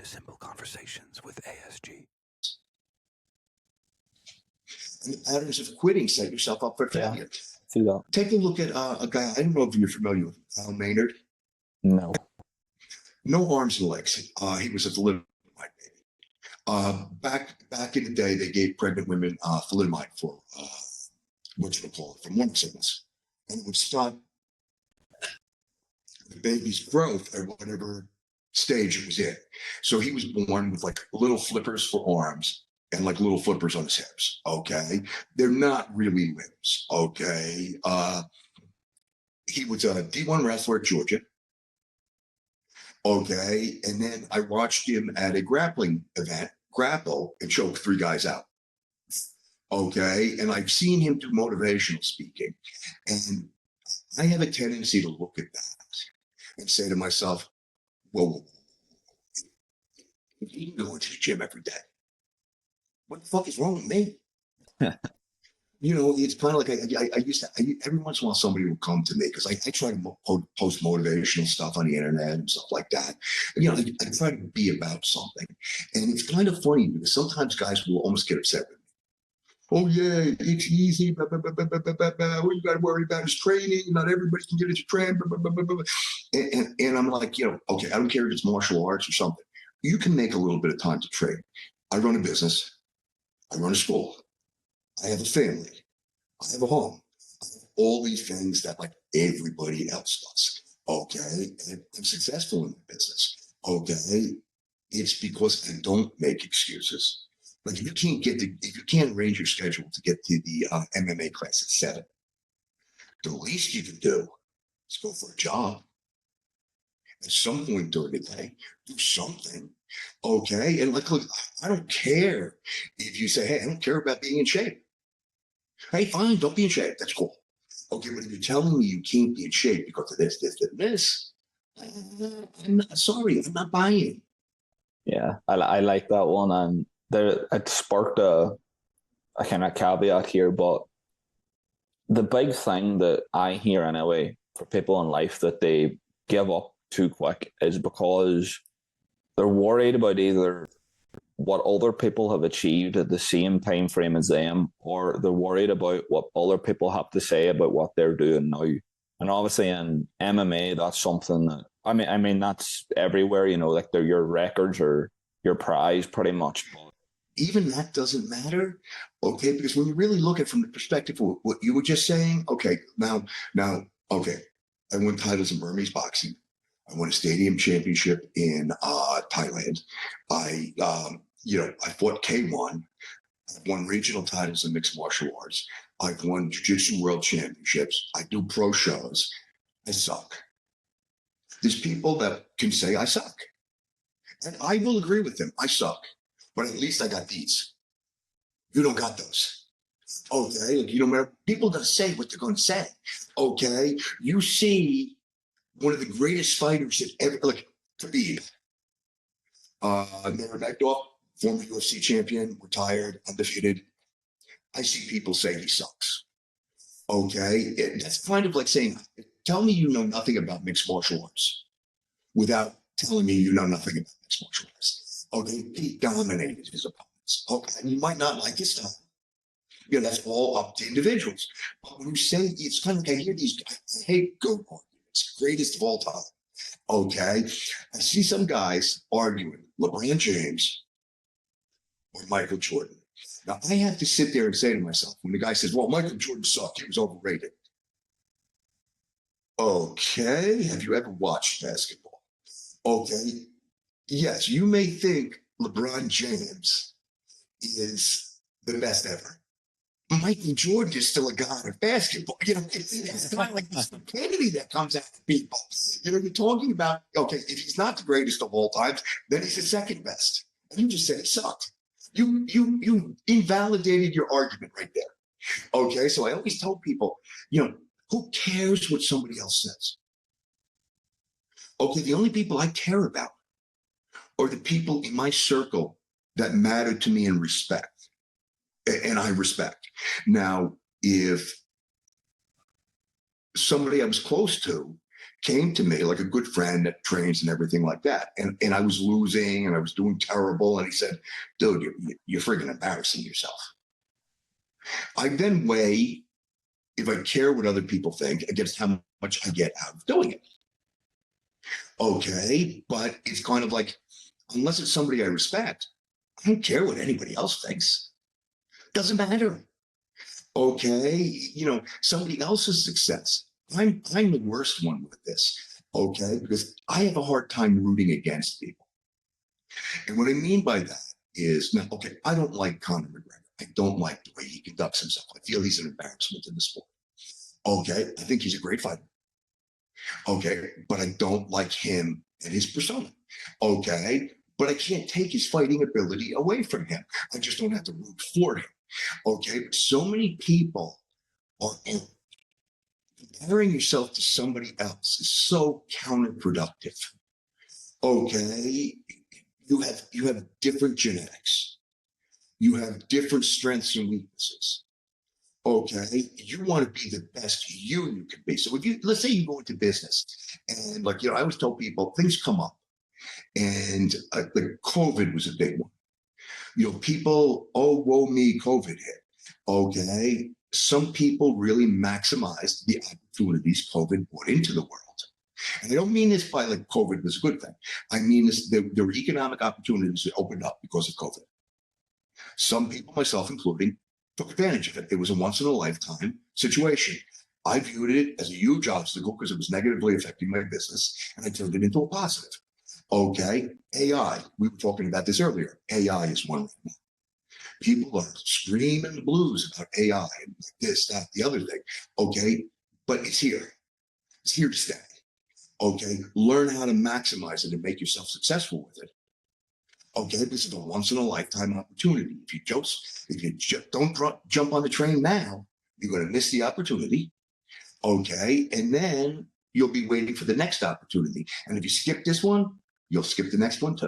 to Simple Conversations with ASG. And the patterns of quitting set yourself up for failure. See that. Take a look at a guy, I don't know if you're familiar with Kevin Maynard. No. No arms and legs. He was a thalidomide baby. Back in the day, they gave pregnant women thalidomide for for morning sickness, and it would stop the baby's growth at whatever stage it was in. So he was born with like little flippers for arms and like little flippers on his hips. Okay, they're not really limbs. Okay, he was a D1 wrestler at Georgia. Okay, and then I watched him at a grappling event grapple and choke 3 guys out. Okay, and I've seen him do motivational speaking, and I have a tendency to look at that and say to myself, well, you can go into the gym every day. What the fuck is wrong with me? You know, it's kind of like I used to, every once in a while somebody will come to me because I try to post motivational stuff on the internet and stuff like that. And, you know, I try to be about something. And it's kind of funny because sometimes guys will almost get upset with me. Oh, yeah, it's easy. Blah, blah, blah, blah, blah, blah, blah. What you got to worry about is training. Not everybody can get into training. Blah, blah, blah, blah, blah. And I'm like, you know, okay, I don't care if it's martial arts or something. You can make a little bit of time to train. I run a business. I run a school. I have a family. I have a home. I have all these things that like everybody else does. Okay. And I'm successful in the business. Okay. It's because I don't make excuses. Like if you can't arrange your schedule to get to the MMA class at 7, the least you can do is go for a job. At some point during the day, do something. Okay. And like, look, I don't care if you say, hey, I don't care about being in shape. Hey, fine, don't be in shape. That's cool. Okay, but if you're telling me you can't be in shape because of this, I'm not sorry. I'm not buying. Yeah, I like that one. And it sparked a kind of caveat here, but the big thing that I hear anyway for people in life that they give up too quick is because they're worried about either what other people have achieved at the same time frame as them, or they're worried about what other people have to say about what they're doing now. And obviously in MMA, that's something that I mean that's everywhere, you know, like they're your records or your prize pretty much. Even that doesn't matter, okay? Because when you really look at it from the perspective of what you were just saying, okay, now, okay, I won titles in Burmese boxing. I won a stadium championship in Thailand. I fought K1. I've won regional titles in mixed martial arts. I've won jiu-jitsu world championships. I do pro shows. I suck. There's people that can say I suck. And I will agree with them. I suck. But at least I got these. You don't got those. Okay? Like, you don't matter. People are going to say what they're going to say. Okay? You see one of the greatest fighters that ever, like Khabib, Nurmagomedov, former UFC champion, retired, undefeated. I see people say he sucks. Okay, that's kind of like saying, "Tell me you know nothing about mixed martial arts," without telling me you know nothing about mixed martial arts. Okay, he dominated his opponents. Okay, and you might not like his style. You know, that's all up to individuals. But when you say it's kind of like I hear these guys, I hate goat arguments, greatest of all time. Okay, I see some guys arguing LeBron James or Michael Jordan. Now I have to sit there and say to myself, when the guy says, "Well, Michael Jordan sucked; he was overrated." Okay, have you ever watched basketball? Okay, yes, you may think LeBron James is the best ever. Michael Jordan is still a god of basketball. You know, it's kind of like the stupidity that comes out of people. You know, you're talking about, okay, if he's not the greatest of all times, then he's the second best. And you just said he sucked. You invalidated your argument right there. Okay, so I always tell people, you know, who cares what somebody else says? Okay, the only people I care about are the people in my circle that matter to me and respect. And I respect. Now, if somebody I was close to came to me like a good friend that trains and everything like that. And I was losing and I was doing terrible. And he said, dude, you're friggin' embarrassing yourself. I then weigh if I care what other people think against how much I get out of doing it. Okay, but it's kind of like, unless it's somebody I respect, I don't care what anybody else thinks. Doesn't matter. Okay, you know, somebody else's success. I'm the worst one with this. Okay, because I have a hard time rooting against people. And what I mean by that is, now, okay, I don't like Conor McGregor. I don't like the way he conducts himself. I feel he's an embarrassment in the sport. Okay, I think he's a great fighter. Okay, but I don't like him and his persona. Okay, but I can't take his fighting ability away from him. I just don't have to root for him. Okay, so many people are comparing yourself to somebody else is so counterproductive. Okay, you have different genetics. You have different strengths and weaknesses. Okay, you want to be the best you can be. So if you, let's say you go into business and like, you know, I always tell people things come up and the COVID was a big one. You know, people, oh, woe me, COVID hit. Okay, some people really maximized the opportunities COVID brought into the world. And I don't mean this by like COVID was a good thing. I mean this, there were economic opportunities that opened up because of COVID. Some people, myself including, took advantage of it. It was a once in a lifetime situation. I viewed it as a huge obstacle because it was negatively affecting my business, and I turned it into a positive. Okay, AI, we were talking about this earlier. AI is one right now. People are screaming the blues about AI and this, that, the other thing. Okay, but it's here. It's here to stay. Okay, learn how to maximize it and make yourself successful with it. Okay, this is a once in a lifetime opportunity. If you don't jump on the train now, you're going to miss the opportunity. Okay, and then you'll be waiting for the next opportunity. And if you skip this one, you'll skip the next one too.